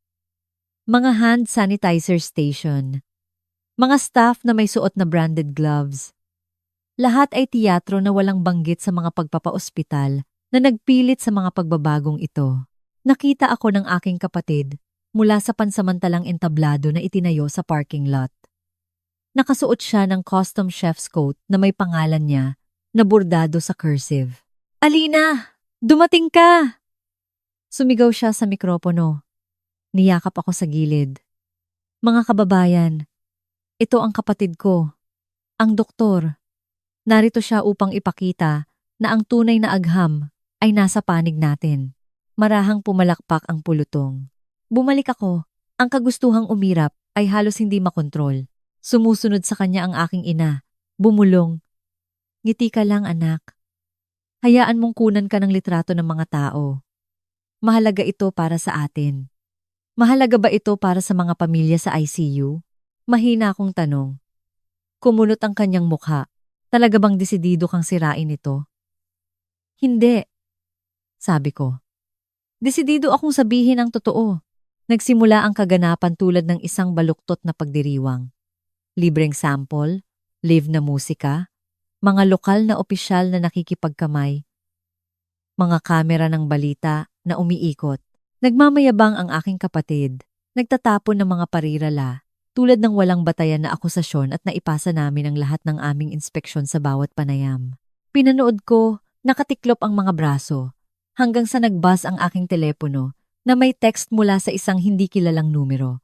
Mga hand sanitizer station. Mga staff na may suot na branded gloves. Lahat ay teatro na walang banggit sa mga pagpapaospital na nagpilit sa mga pagbabagong ito. Nakita ako ng aking kapatid mula sa pansamantalang entablado na itinayo sa parking lot. Nakasuot siya ng custom chef's coat na may pangalan niya na bordado sa cursive. Alina! Dumating ka! Sumigaw siya sa mikropono. Niyakap ako sa gilid. Mga kababayan, ito ang kapatid ko, ang doktor. Narito siya upang ipakita na ang tunay na agham ay nasa panig natin. Marahang pumalakpak ang pulutong. Bumalik ako. Ang kagustuhang umirap ay halos hindi makontrol. Sumusunod sa kanya ang aking ina. Bumulong. Ngiti ka lang, anak. Hayaan mong kunan ka ng litrato ng mga tao. Mahalaga ito para sa atin. Mahalaga ba ito para sa mga pamilya sa ICU? Mahina akong tanong. Kumunot ang kanyang mukha. Talaga bang desidido kang sirain ito? Hindi, sabi ko. Desidido akong sabihin ang totoo. Nagsimula ang kaganapan tulad ng isang baluktot na pagdiriwang. Libreng sample, live na musika, mga lokal na opisyal na nakikipagkamay, mga kamera ng balita na umiikot. Nagmamayabang ang aking kapatid, nagtatapon ng mga parirala, tulad ng walang batayan na akusasyon at naipasa namin ang lahat ng aming inspeksyon sa bawat panayam. Pinanood ko, nakatiklop ang mga braso, hanggang sa nagbuzz ang aking telepono na may text mula sa isang hindi kilalang numero.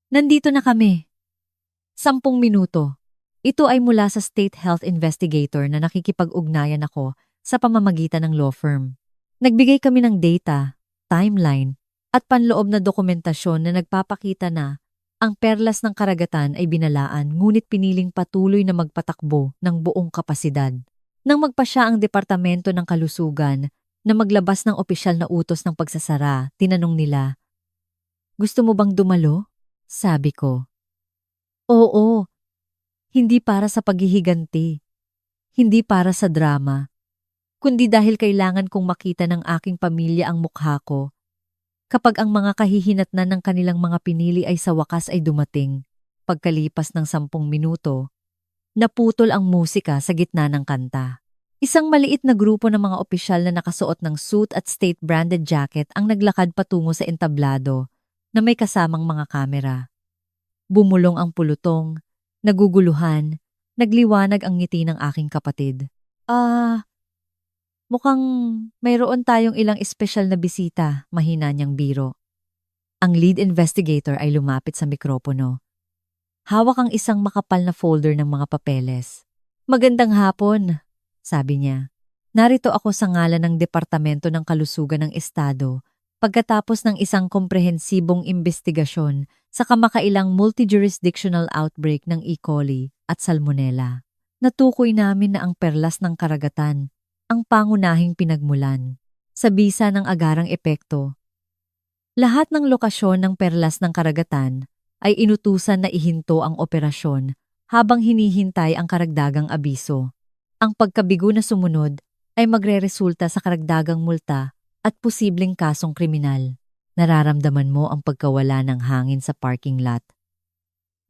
Nandito na kami. 10 minuto. Ito ay mula sa State Health Investigator na nakikipag-ugnayan ako sa pamamagitan ng law firm. Nagbigay kami ng data, timeline, at panloob na dokumentasyon na nagpapakita na ang perlas ng karagatan ay binalaan ngunit piniling patuloy na magpatakbo ng buong kapasidad. Nang magpasya ang Departamento ng Kalusugan na maglabas ng opisyal na utos ng pagsasara, tinanong nila, "Gusto mo bang dumalo?" Sabi ko, "Oo, hindi para sa paghihiganti, hindi para sa drama, kundi dahil kailangan kong makita ng aking pamilya ang mukha ko kapag ang mga kahihinatnan ng kanilang mga pinili ay sa wakas ay dumating." Pagkalipas ng 10 minuto, naputol ang musika sa gitna ng kanta. Isang maliit na grupo ng mga opisyal na nakasuot ng suit at state-branded jacket ang naglakad patungo sa entablado na may kasamang mga kamera. Bumulong ang pulutong, naguguluhan, nagliwanag ang ngiti ng aking kapatid. Mukhang mayroon tayong ilang espesyal na bisita," mahina niyang biro. Ang lead investigator ay lumapit sa mikropono. Hawak ang isang makapal na folder ng mga papeles. "Magandang hapon," sabi niya. "Narito ako sa ngalan ng Departamento ng Kalusugan ng Estado pagkatapos ng isang komprehensibong imbestigasyon sa kamakailang multi-jurisdictional outbreak ng E. coli at Salmonella. Natukoy namin na ang perlas ng karagatan ang pangunahing pinagmulan sa bisa ng agarang epekto. Lahat ng lokasyon ng perlas ng karagatan ay inutusan na ihinto ang operasyon habang hinihintay ang karagdagang abiso. Ang pagkabigo na sumunod ay magreresulta sa karagdagang multa at posibleng kasong kriminal. Nararamdaman mo ang pagkawala ng hangin sa parking lot.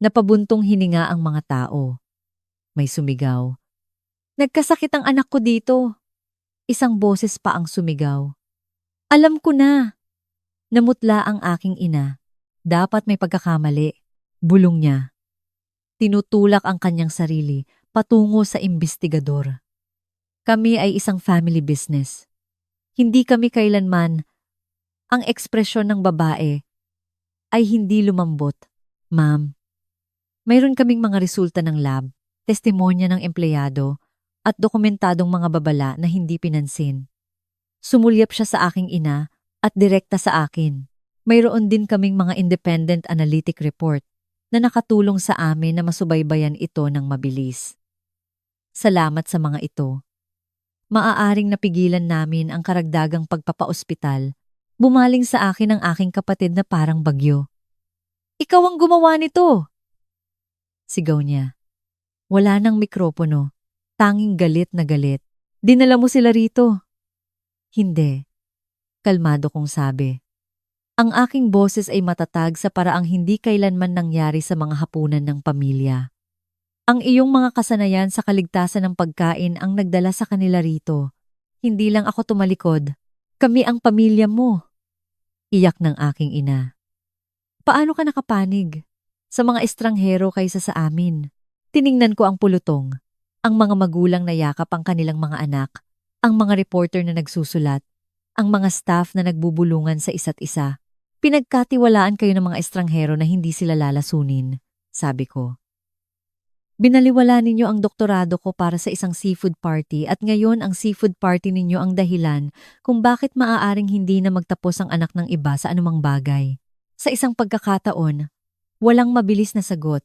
Napabuntong hininga ang mga tao. May sumigaw, "Nagkasakit ang anak ko dito." Isang boses pa ang sumigaw, "Alam ko na." Namutla ang aking ina. Dapat may pagkakamali. Bulong niya. Tinutulak ang kanyang sarili patungo sa imbestigador. "Kami ay isang family business. Hindi kami kailanman." Ang ekspresyon ng babae ay hindi lumambot. "Ma'am, mayroon kaming mga resulta ng lab, testimonya ng empleyado, at dokumentadong mga babala na hindi pinansin." Sumulyap siya sa aking ina at direkta sa akin. Mayroon din kaming mga independent analytic report na nakatulong sa amin na masubaybayan ito ng mabilis. Salamat sa mga ito. Maaaring napigilan namin ang karagdagang pagpapaospital. Bumaling sa akin ang aking kapatid na parang bagyo. "Ikaw ang gumawa nito!" Sigaw niya. Wala nang mikropono. Tanging galit na galit. "Dinala mo sila rito." "Hindi." Kalmado kong sabi. Ang aking boses ay matatag sa paraang hindi kailanman nangyari sa mga hapunan ng pamilya. "Ang iyong mga kasanayan sa kaligtasan ng pagkain ang nagdala sa kanila rito. Hindi lang ako tumalikod. Kami ang pamilya mo." Iyak ng aking ina. "Paano ka nakapanig? Sa mga estranghero kaysa sa amin." Tiningnan ko ang pulutong. Ang mga magulang na yakap ang kanilang mga anak, ang mga reporter na nagsusulat, ang mga staff na nagbubulungan sa isa't isa. "Pinagkatiwalaan kayo ng mga estranghero na hindi sila lalasunin," sabi ko. "Binaliwala ninyo ang doktorado ko para sa isang seafood party at ngayon ang seafood party ninyo ang dahilan kung bakit maaaring hindi na magtapos ang anak ng iba sa anumang bagay." Sa isang pagkakataon, walang mabilis na sagot,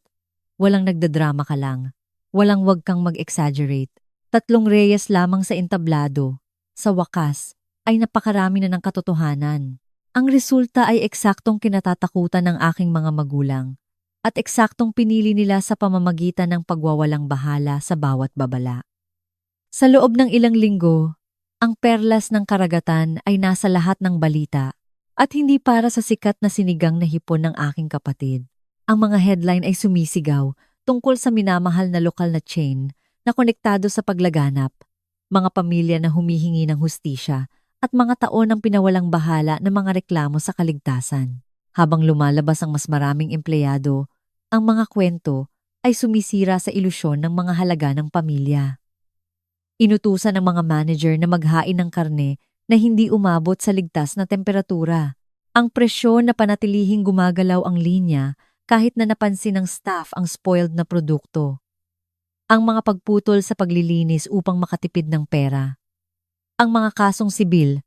walang nagdadrama ka lang. Walang wag kang mag-exaggerate. 3 reyes lamang sa entablado. Sa wakas, ay napakarami na ng katotohanan. Ang resulta ay eksaktong kinatatakutan ng aking mga magulang at eksaktong pinili nila sa pamamagitan ng pagwawalang bahala sa bawat babala. Sa loob ng ilang linggo, ang perlas ng karagatan ay nasa lahat ng balita at hindi para sa sikat na sinigang na hipon ng aking kapatid. Ang mga headline ay sumisigaw tungkol sa minamahal na lokal na chain na konektado sa paglaganap, mga pamilya na humihingi ng hustisya, at mga taon ng pinawalang bahala ng mga reklamo sa kaligtasan. Habang lumalabas ang mas maraming empleyado, Ang mga kwento ay sumisira sa ilusyon ng mga halaga ng pamilya. Inutusan ng mga manager na maghain ng karne na hindi umabot sa ligtas na temperatura. Ang presyon na panatilihing gumagalaw ang linya kahit na napansin ng staff ang spoiled na produkto. Ang mga pagputol sa paglilinis upang makatipid ng pera. Ang mga kasong sibil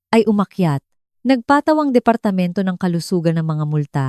ay umakyat. Nagpatawang Departamento ng Kalusugan ng mga multa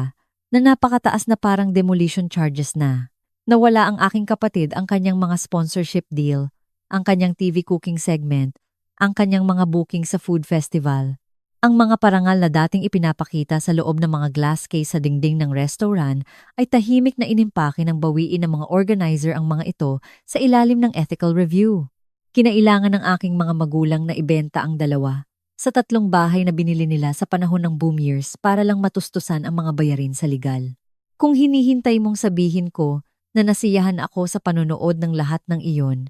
na napakataas na parang demolition charges na. Nawala ang aking kapatid ang kanyang mga sponsorship deal, ang kanyang TV cooking segment, ang kanyang mga booking sa food festival. Ang mga parangal na dating ipinapakita sa loob ng mga glass case sa dingding ng restaurant ay tahimik na inimpake ng bawiin ng mga organizer ang mga ito sa ilalim ng ethical review. Kinailangan ng aking mga magulang na ibenta ang dalawa sa 3 bahay na binili nila sa panahon ng boom years para lang matustusan ang mga bayarin sa legal. Kung hinihintay mong sabihin ko na nasiyahan ako sa panonood ng lahat ng iyon,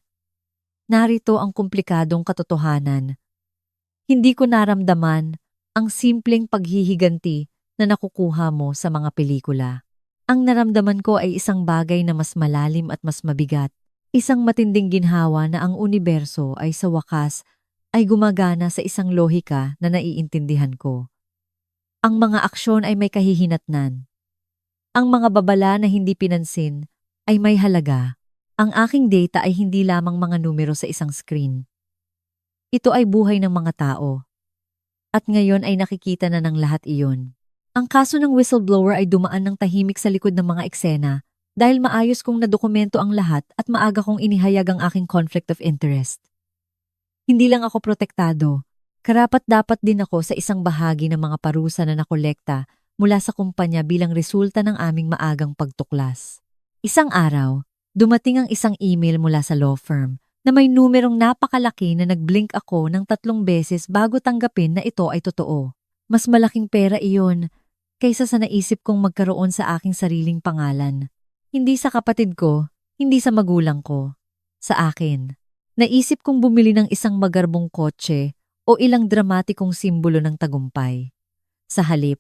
narito ang komplikadong katotohanan. Hindi ko naramdaman ang simpleng paghihiganti na nakukuha mo sa mga pelikula. Ang naramdaman ko ay isang bagay na mas malalim at mas mabigat. Isang matinding ginhawa na ang universo ay sa wakas ay gumagana sa isang lohika na naiintindihan ko. Ang mga aksyon ay may kahihinatnan. Ang mga babala na hindi pinansin ay may halaga. Ang aking data ay hindi lamang mga numero sa isang screen. Ito ay buhay ng mga tao. At ngayon ay nakikita na ng lahat iyon. Ang kaso ng whistleblower ay dumaan ng tahimik sa likod ng mga eksena dahil maayos kong nadokumento ang lahat at maaga kong inihayag ang aking conflict of interest. Hindi lang ako protektado, karapat-dapat din ako sa isang bahagi ng mga parusa na nakolekta mula sa kumpanya bilang resulta ng aming maagang pagtuklas. Isang araw, dumating ang isang email mula sa law firm na may numerong napakalaki na nag-blink ako ng 3 beses bago tanggapin na ito ay totoo. Mas malaking pera iyon kaysa sa naisip kong magkaroon sa aking sariling pangalan. Hindi sa kapatid ko, hindi sa magulang ko, sa akin. Naisip kong bumili ng isang magarbong kotse o ilang dramatikong simbolo ng tagumpay. Sa halip,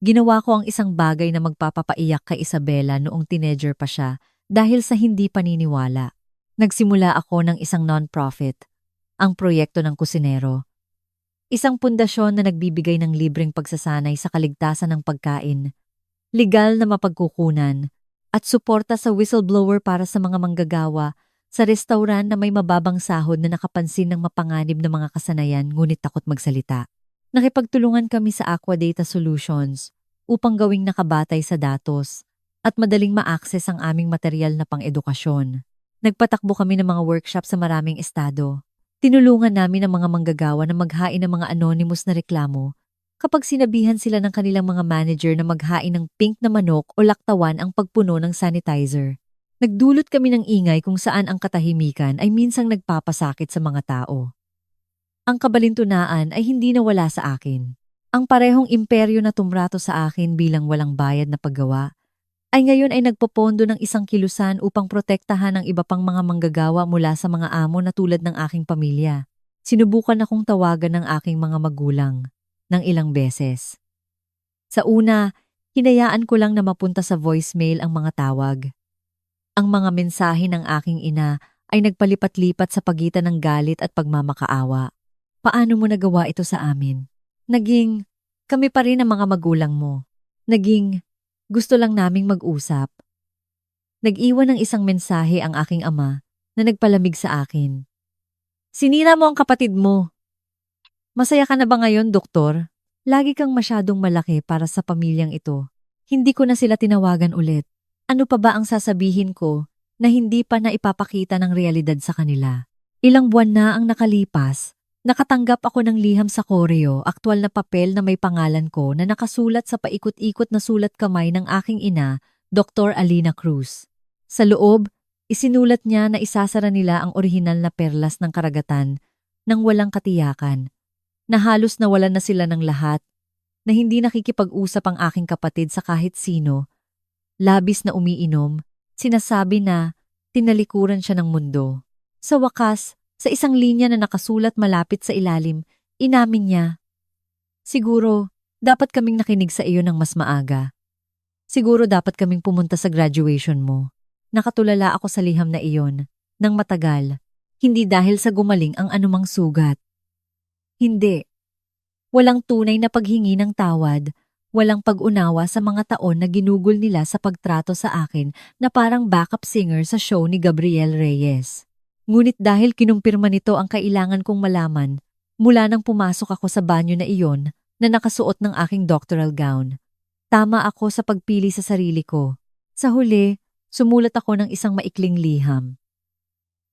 ginawa ko ang isang bagay na magpapapaiyak kay Isabela noong teenager pa siya dahil sa hindi paniniwala. Nagsimula ako ng isang non-profit, ang proyekto ng kusinero. Isang pundasyon na nagbibigay ng libreng pagsasanay sa kaligtasan ng pagkain, legal na mapagkukunan, at suporta sa whistleblower para sa mga manggagawa sa restaurant na may mababang sahod na nakapansin ng mapanganib na mga kasanayan ngunit takot magsalita. Nakipagtulungan kami sa Aqua Data Solutions upang gawing nakabatay sa datos at madaling ma-access ang aming material na pang-edukasyon. Nagpatakbo kami ng mga workshop sa maraming estado. Tinulungan namin ang mga manggagawa na maghain ng mga anonymous na reklamo kapag sinabihan sila ng kanilang mga manager na maghain ng pink na manok o laktawan ang pagpuno ng sanitizer. Nagdulot kami ng ingay kung saan ang katahimikan ay minsang nagpapasakit sa mga tao. Ang kabalintunaan ay hindi nawala sa akin. Ang parehong imperyo na tumrato sa akin bilang walang bayad na paggawa, ay ngayon ay nagpopondo ng isang kilusan upang protektahan ang iba pang mga manggagawa mula sa mga amo na tulad ng aking pamilya. Sinubukan akong tawagan ng aking mga magulang ng ilang beses. Sa una, hinayaan ko lang na mapunta sa voicemail ang mga tawag. Ang mga mensahe ng aking ina ay nagpalipat-lipat sa pagitan ng galit at pagmamakaawa. Paano mo nagawa ito sa amin? Naging, kami pa rin ang mga magulang mo. Naging, gusto lang naming mag-usap. Nag-iwan ng isang mensahe ang aking ama na nagpalamig sa akin. Sinira mo ang kapatid mo. Masaya ka na ba ngayon, doktor? Lagi kang masyadong malaki para sa pamilyang ito. Hindi ko na sila tinawagan ulit. Ano pa ba ang sasabihin ko na hindi pa na ipapakita ng realidad sa kanila? Ilang buwan na ang nakalipas, nakatanggap ako ng liham sa koreo, aktwal na papel na may pangalan ko na nakasulat sa paikot-ikot na sulat kamay ng aking ina, Dr. Alina Cruz. Sa loob, isinulat niya na isasara nila ang orihinal na perlas ng karagatan nang walang katiyakan, na halos nawalan na sila ng lahat, na hindi nakikipag-usap ang aking kapatid sa kahit sino. Labis na umiinom, sinasabi na tinalikuran siya ng mundo. Sa wakas, sa isang linya na nakasulat malapit sa ilalim, inamin niya, siguro, dapat kaming nakinig sa iyo ng mas maaga. Siguro dapat kaming pumunta sa graduation mo. Nakatulala ako sa liham na iyon, nang matagal. Hindi dahil sa gumaling ang anumang sugat. Hindi. Walang tunay na paghingi ng tawad, walang pag-unawa sa mga taon na ginugol nila sa pagtrato sa akin na parang backup singer sa show ni Gabriel Reyes. Ngunit dahil kinumpirma nito ang kailangan kong malaman, mula nang pumasok ako sa banyo na iyon na nakasuot ng aking doctoral gown. Tama ako sa pagpili sa sarili ko. Sa huli, sumulat ako ng isang maikling liham.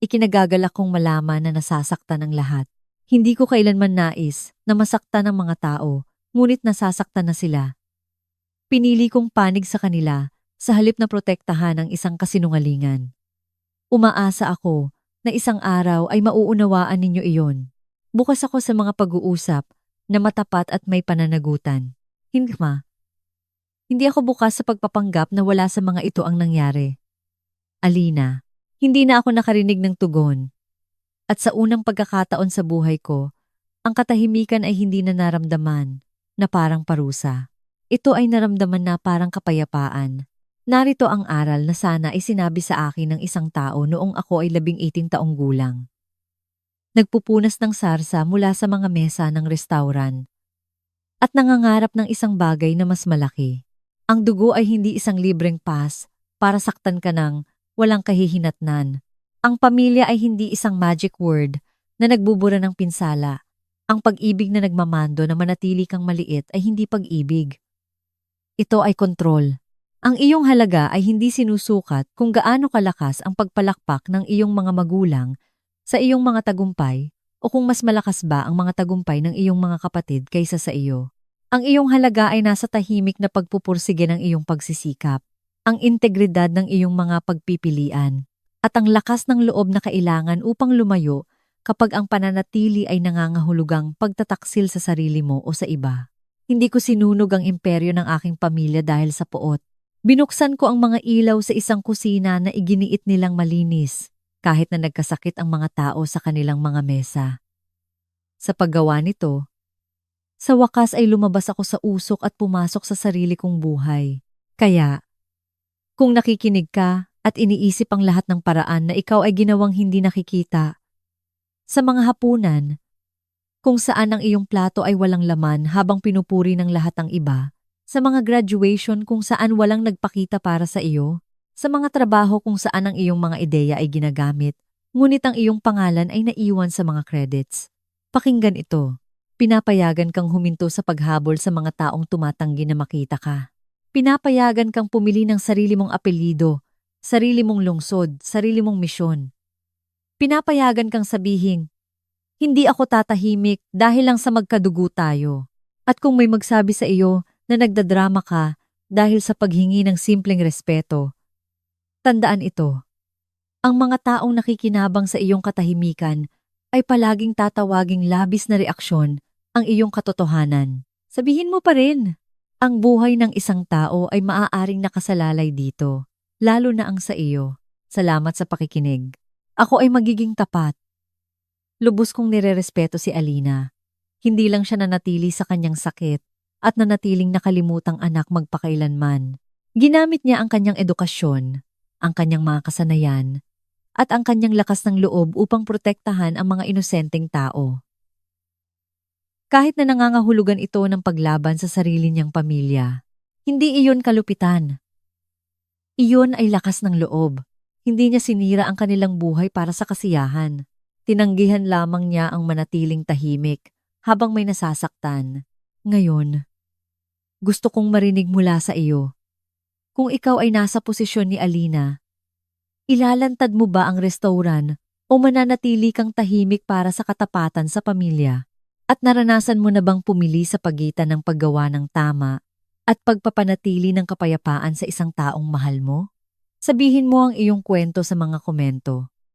Ikinagagalak kong malaman na nasasaktan ang lahat. Hindi ko kailanman nais na masaktan ang mga tao, ngunit nasasaktan na sila. Pinili kong panig sa kanila sa halip na protektahan ang isang kasinungalingan. Umaasa ako na isang araw ay mauunawaan ninyo iyon. Bukas ako sa mga pag-uusap na matapat at may pananagutan. Hindi ma. Hindi ako bukas sa pagpapanggap na wala sa mga ito ang nangyari. Alina, hindi na ako nakarinig ng tugon. At sa unang pagkakataon sa buhay ko, ang katahimikan ay hindi na naramdaman na parang parusa. Ito ay naramdaman na parang kapayapaan. Narito ang aral na sana ay sinabi sa akin ng isang tao noong ako ay 18 taong gulang. Nagpupunas ng sarsa mula sa mga mesa ng restauran at nangangarap ng isang bagay na mas malaki. Ang dugo ay hindi isang libreng pass para saktan ka ng walang kahihinatnan. Ang pamilya ay hindi isang magic word na nagbubura ng pinsala. Ang pag-ibig na nagmamando na manatili kang maliit ay hindi pag-ibig. Ito ay kontrol. Ang iyong halaga ay hindi sinusukat kung gaano kalakas ang pagpalakpak ng iyong mga magulang sa iyong mga tagumpay o kung mas malakas ba ang mga tagumpay ng iyong mga kapatid kaysa sa iyo. Ang iyong halaga ay nasa tahimik na pagpupursige ng iyong pagsisikap, ang integridad ng iyong mga pagpipilian, at ang lakas ng loob na kailangan upang lumayo kapag ang pananatili ay nangangahulugang pagtataksil sa sarili mo o sa iba. Hindi ko sinunog ang imperyo ng aking pamilya dahil sa puot. Binuksan ko ang mga ilaw sa isang kusina na iginiit nilang malinis, kahit na nagkasakit ang mga tao sa kanilang mga mesa. Sa paggawa nito, sa wakas ay lumabas ako sa usok at pumasok sa sarili kong buhay. Kaya, kung nakikinig ka at iniisip ang lahat ng paraan na ikaw ay ginawang hindi nakikita, sa mga hapunan, kung saan ang iyong plato ay walang laman habang pinupuri ng lahat ng iba, sa mga graduation kung saan walang nagpakita para sa iyo, sa mga trabaho kung saan ang iyong mga ideya ay ginagamit, ngunit ang iyong pangalan ay naiwan sa mga credits. Pakinggan ito. Pinapayagan kang huminto sa paghabol sa mga taong tumatanggi na makita ka. Pinapayagan kang pumili ng sarili mong apelyido, sarili mong lungsod, sarili mong misyon. Pinapayagan kang sabihin, hindi ako tatahimik dahil lang sa magkadugo tayo. At kung may magsabi sa iyo na nagdadrama ka dahil sa paghingi ng simpleng respeto, tandaan ito. Ang mga taong nakikinabang sa iyong katahimikan ay palaging tatawaging labis na reaksyon ang iyong katotohanan. Sabihin mo pa rin, ang buhay ng isang tao ay maaaring nakasalalay dito, lalo na ang sa iyo. Salamat sa pakikinig. Ako ay magiging tapat. Lubos kong nirerespeto si Alina. Hindi lang siya nanatili sa kanyang sakit at nanatiling nakalimutang anak magpakailanman. Ginamit niya ang kanyang edukasyon, ang kanyang mga kasanayan, at ang kanyang lakas ng loob upang protektahan ang mga inosenteng tao. Kahit na nangangahulugan ito ng paglaban sa sarili niyang pamilya, hindi iyon kalupitan. Iyon ay lakas ng loob. Hindi niya sinira ang kanilang buhay para sa kasiyahan. Tinanggihan lamang niya ang manatiling tahimik habang may nasasaktan. Ngayon, gusto kong marinig mula sa iyo. Kung ikaw ay nasa posisyon ni Alina, ilalantad mo ba ang restauran o mananatili kang tahimik para sa katapatan sa pamilya? At naranasan mo na bang pumili sa pagitan ng paggawa ng tama at pagpapanatili ng kapayapaan sa isang taong mahal mo? Sabihin mo ang iyong kwento sa mga komento.